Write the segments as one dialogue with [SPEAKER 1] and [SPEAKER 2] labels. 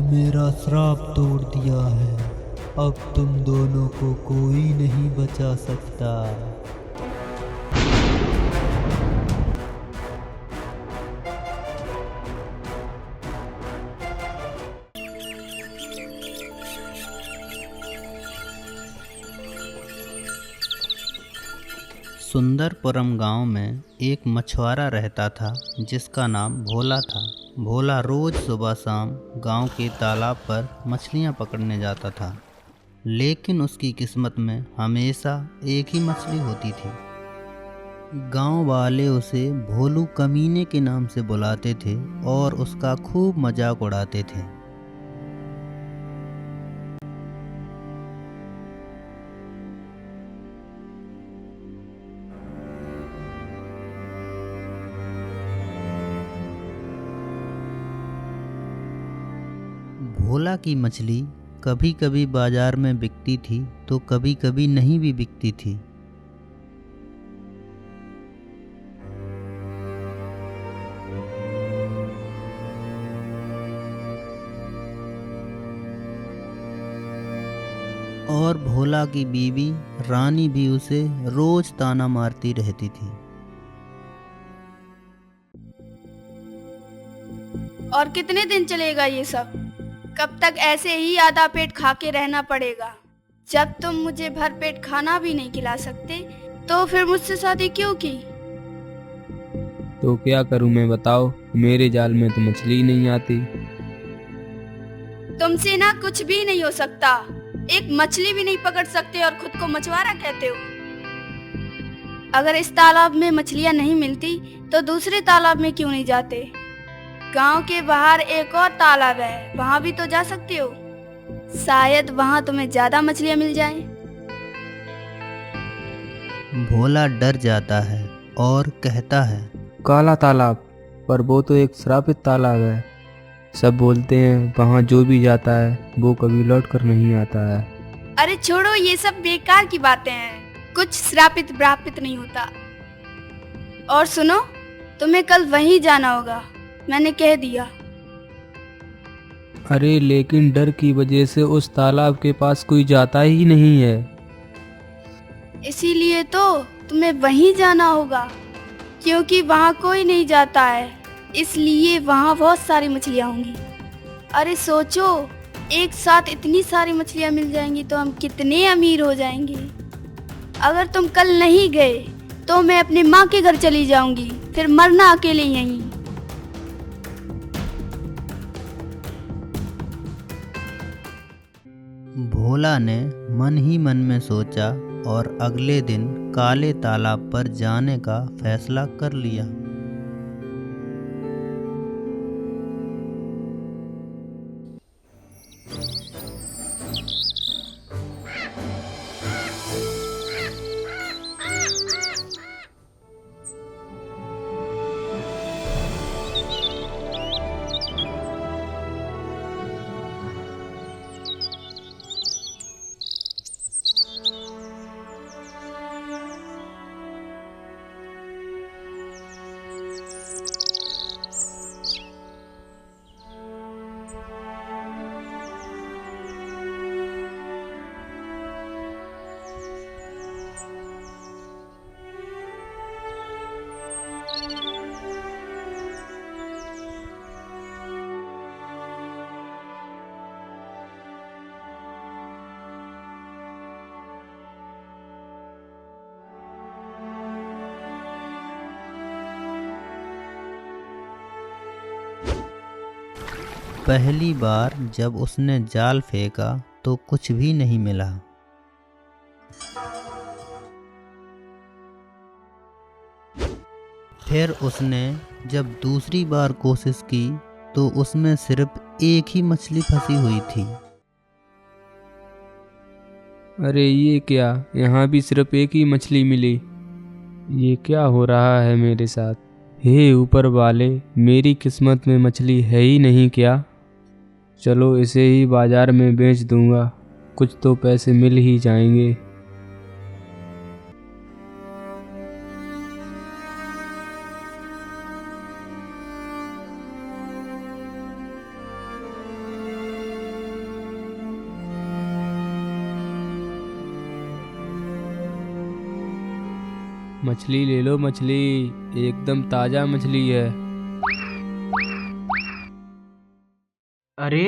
[SPEAKER 1] मेरा श्राप तोड़ दिया है। अब तुम दोनों को कोई नहीं बचा सकता।
[SPEAKER 2] सुंदरपुरम गांव में एक मछुआरा रहता था जिसका नाम भोला था। भोला रोज सुबह शाम गांव के तालाब पर मछलियां पकड़ने जाता था, लेकिन उसकी किस्मत में हमेशा एक ही मछली होती थी। गांव वाले उसे भोलू कमीने के नाम से बुलाते थे और उसका खूब मजाक उड़ाते थे। भोला की मछली कभी कभी बाजार में बिकती थी तो कभी कभी नहीं भी बिकती थी। और भोला की बीवी रानी भी उसे रोज ताना मारती रहती थी।
[SPEAKER 3] और कितने दिन चलेगा ये सब? कब तक ऐसे ही आधा पेट खा के रहना पड़ेगा? जब तुम मुझे भर पेट खाना भी नहीं खिला सकते तो फिर मुझसे शादी क्यों की?
[SPEAKER 4] तो क्या करूं मैं, बताओ। मेरे जाल में तो मछली नहीं आती।
[SPEAKER 3] तुमसे ना कुछ भी नहीं हो सकता। एक मछली भी नहीं पकड़ सकते और खुद को मछुआरा कहते हो। अगर इस तालाब में मछलियां नहीं मिलती तो दूसरे तालाब में क्यों नहीं जाते? गांव के बाहर एक और तालाब है, वहां भी तो जा सकते हो। शायद वहां तुम्हें ज्यादा मछलियां मिल जाएं।
[SPEAKER 2] भोला डर जाता है और कहता है,
[SPEAKER 4] काला तालाब? पर वो तो एक श्रापित तालाब है। सब बोलते हैं वहाँ जो भी जाता है वो कभी लौट कर नहीं आता है।
[SPEAKER 3] अरे छोड़ो, ये सब बेकार की बातें हैं। कुछ श्रापित ब्रापित नहीं होता। और सुनो, तुम्हें कल वहीं जाना होगा, मैंने कह दिया।
[SPEAKER 4] अरे लेकिन डर की वजह से उस तालाब के पास कोई जाता ही नहीं है।
[SPEAKER 3] इसीलिए तो तुम्हें वहीं जाना होगा, क्योंकि वहाँ कोई नहीं जाता है, इसलिए वहाँ बहुत सारी मछलियाँ होंगी। अरे सोचो, एक साथ इतनी सारी मछलियाँ मिल जाएंगी तो हम कितने अमीर हो जाएंगे। अगर तुम कल नहीं गए तो मैं अपनी माँ के घर चली जाऊंगी, फिर मरना अकेले यहीं।
[SPEAKER 2] भोला ने मन ही मन में सोचा और अगले दिन काले तालाब पर जाने का फैसला कर लिया। पहली बार जब उसने जाल फेंका तो कुछ भी नहीं मिला। फिर उसने जब दूसरी बार कोशिश की तो उसमें सिर्फ एक ही मछली फंसी हुई थी।
[SPEAKER 4] अरे ये क्या, यहाँ भी सिर्फ एक ही मछली मिली। ये क्या हो रहा है मेरे साथ? हे ऊपर वाले, मेरी किस्मत में मछली है ही नहीं क्या? चलो इसे ही बाजार में बेच दूंगा, कुछ तो पैसे मिल ही जाएंगे। मछली ले लो मछली, एकदम ताजा मछली है।
[SPEAKER 5] अरे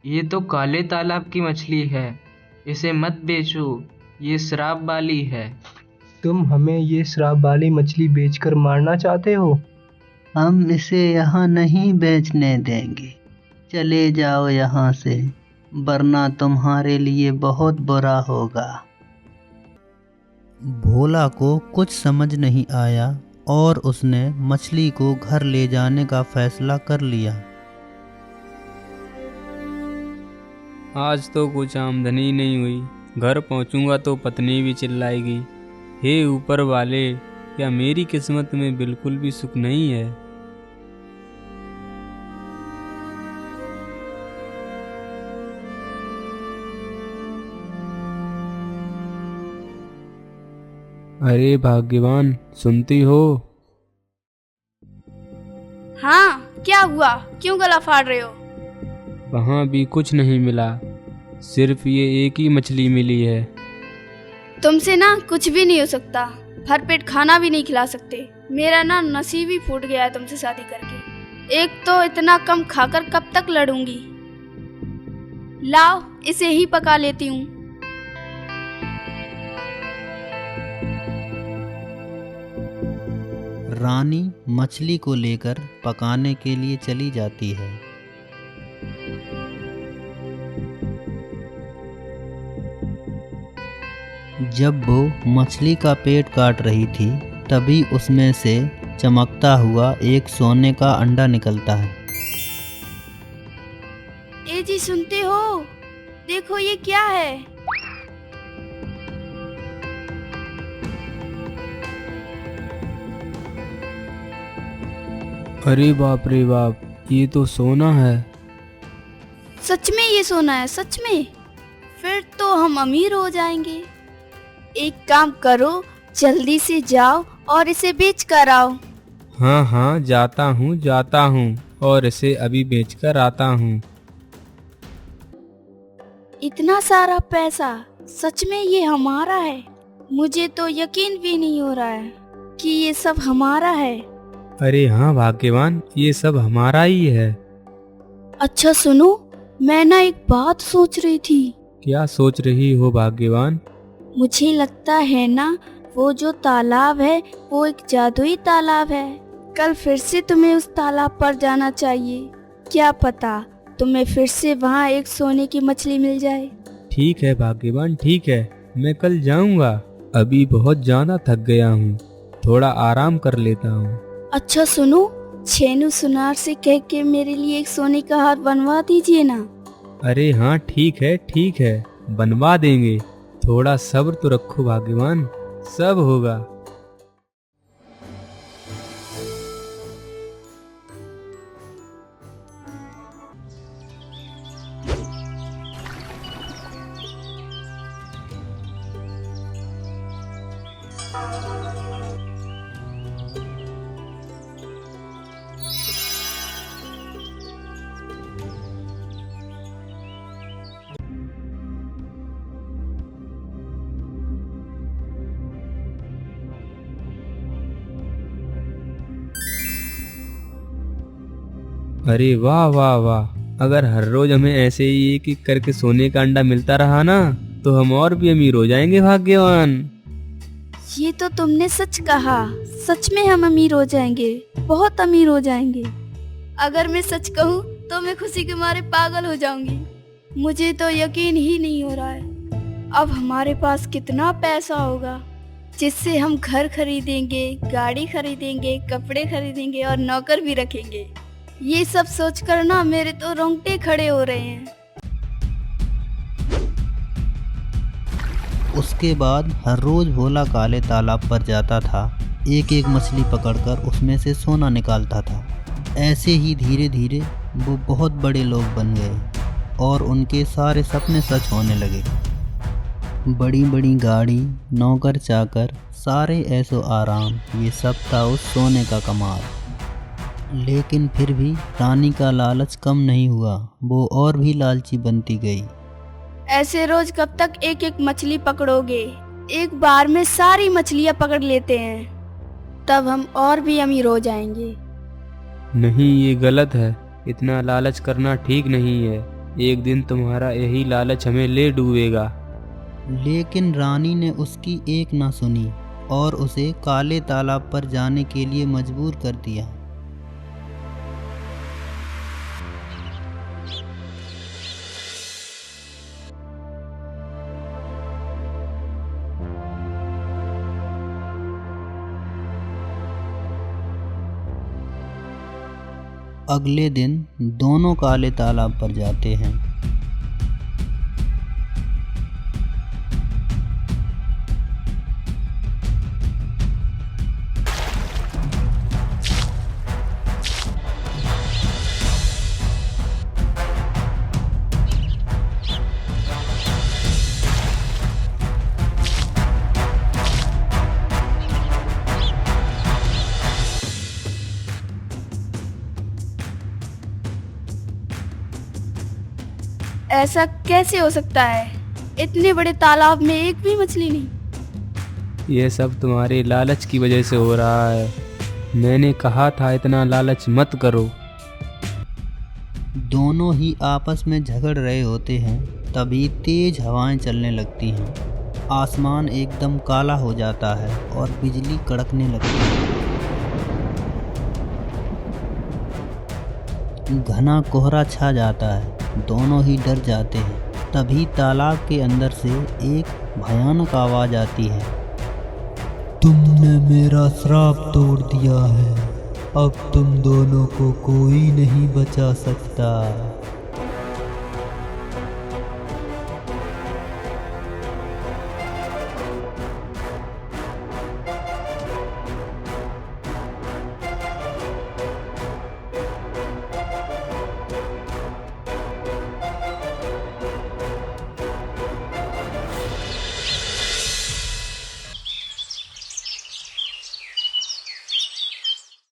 [SPEAKER 5] ये तो काले तालाब की मछली है, इसे मत बेचो, ये श्राप वाली है।
[SPEAKER 6] तुम हमें ये श्राप वाली मछली बेचकर मारना चाहते हो?
[SPEAKER 2] हम इसे यहाँ नहीं बेचने देंगे, चले जाओ यहाँ से, वरना तुम्हारे लिए बहुत बुरा होगा। भोला को कुछ समझ नहीं आया और उसने मछली को घर ले जाने का फैसला कर लिया।
[SPEAKER 4] आज तो कुछ आमदनी नहीं हुई, घर पहुंचूंगा तो पत्नी भी चिल्लाएगी। हे ऊपर वाले, क्या मेरी किस्मत में बिल्कुल भी सुख नहीं है? अरे भाग्यवान, सुनती हो?
[SPEAKER 3] हाँ, क्या हुआ? क्यों गला फाड़ रहे हो?
[SPEAKER 4] वहाँ भी कुछ नहीं मिला, सिर्फ ये एक ही मछली मिली है।
[SPEAKER 3] तुमसे ना कुछ भी नहीं हो सकता, भरपेट खाना भी नहीं खिला सकते। मेरा ना नसीब ही फूट गया है तुमसे शादी करके। एक तो इतना कम खाकर कब तक लड़ूंगी। लाओ, इसे ही पका लेती हूँ।
[SPEAKER 2] रानी मछली को लेकर पकाने के लिए चली जाती है। जब वो मछली का पेट काट रही थी, तभी उसमें से चमकता हुआ एक सोने का अंडा निकलता है।
[SPEAKER 3] ए जी, सुनते हो? देखो ये क्या है?
[SPEAKER 4] अरे बाप रे बाप, ये तो सोना है।
[SPEAKER 3] सच में ये सोना है? सच में? फिर तो हम अमीर हो जाएंगे। एक काम करो, जल्दी से जाओ और इसे बेच कर आओ।
[SPEAKER 4] हाँ हाँ, जाता हूँ और इसे अभी बेच कर आता हूँ।
[SPEAKER 3] इतना सारा पैसा, सच में ये हमारा है? मुझे तो यकीन भी नहीं हो रहा है कि ये सब हमारा है।
[SPEAKER 4] अरे हाँ भाग्यवान, ये सब हमारा ही है।
[SPEAKER 3] अच्छा सुनो, मैं ना एक बात सोच रही थी।
[SPEAKER 4] क्या सोच रही हो भाग्यवान?
[SPEAKER 3] मुझे लगता है ना, वो जो तालाब है वो एक जादुई तालाब है। कल फिर से तुम्हें उस तालाब पर जाना चाहिए। क्या पता तुम्हें फिर से वहाँ एक सोने की मछली मिल जाए।
[SPEAKER 4] ठीक है भाग्यवान, ठीक है, मैं कल जाऊंगा। अभी बहुत ज्यादा थक गया हूँ, थोड़ा आराम कर लेता हूँ।
[SPEAKER 3] अच्छा सुनो, छेनू सुनार से कह के मेरे लिए एक सोने का हार बनवा दीजिए ना।
[SPEAKER 4] अरे हाँ, ठीक है, बनवा देंगे। थोड़ा सब्र तो रखो भाग्यवान, सब होगा। अरे वाह वाह वाह, अगर हर रोज हमें ऐसे ही एक एक करके सोने का अंडा मिलता रहा ना, तो हम और भी अमीर हो जाएंगे भाग्यवान।
[SPEAKER 3] ये तो तुमने सच कहा, सच में हम अमीर हो जाएंगे, बहुत अमीर हो जाएंगे। अगर मैं सच कहूँ तो मैं खुशी के मारे पागल हो जाऊंगी। मुझे तो यकीन ही नहीं हो रहा है, अब हमारे पास कितना पैसा होगा जिससे हम घर खरीदेंगे, गाड़ी खरीदेंगे, कपड़े खरीदेंगे और नौकर भी रखेंगे। ये सब सोचकर ना मेरे तो रोंगटे खड़े हो रहे हैं।
[SPEAKER 2] उसके बाद हर रोज भोला काले तालाब पर जाता था, एक एक मछली पकड़कर उसमें से सोना निकालता था। ऐसे ही धीरे धीरे वो बहुत बड़े लोग बन गए और उनके सारे सपने सच होने लगे। बड़ी बड़ी गाड़ी, नौकर चाकर, सारे ऐसो आराम, ये सब था उस सोने का कमाल। लेकिन फिर भी रानी का लालच कम नहीं हुआ, वो और भी लालची बनती गई।
[SPEAKER 3] ऐसे रोज कब तक एक एक मछली पकड़ोगे? एक बार में सारी मछलियाँ पकड़ लेते हैं, तब हम और भी अमीर हो जाएंगे।
[SPEAKER 4] नहीं, ये गलत है। इतना लालच करना ठीक नहीं है। एक दिन तुम्हारा यही लालच हमें ले डूबेगा।
[SPEAKER 2] लेकिन रानी ने उसकी एक ना सुनी और उसे काले तालाब पर जाने के लिए मजबूर कर दिया। अगले दिन दोनों काले तालाब पर जाते हैं।
[SPEAKER 3] ऐसा कैसे हो सकता है? इतने बड़े तालाब में एक भी मछली नहीं।
[SPEAKER 4] यह सब तुम्हारे लालच की वजह से हो रहा है। मैंने कहा था इतना लालच मत करो।
[SPEAKER 2] दोनों ही आपस में झगड़ रहे होते हैं, तभी तेज हवाएं चलने लगती हैं। आसमान एकदम काला हो जाता है और बिजली कड़कने लगती है। घना कोहरा छा जाता है। दोनों ही डर जाते हैं। तभी तालाब के अंदर से एक भयानक आवाज आती है।
[SPEAKER 1] तुमने मेरा श्राप तोड़ दिया है। अब तुम दोनों को कोई नहीं बचा सकता।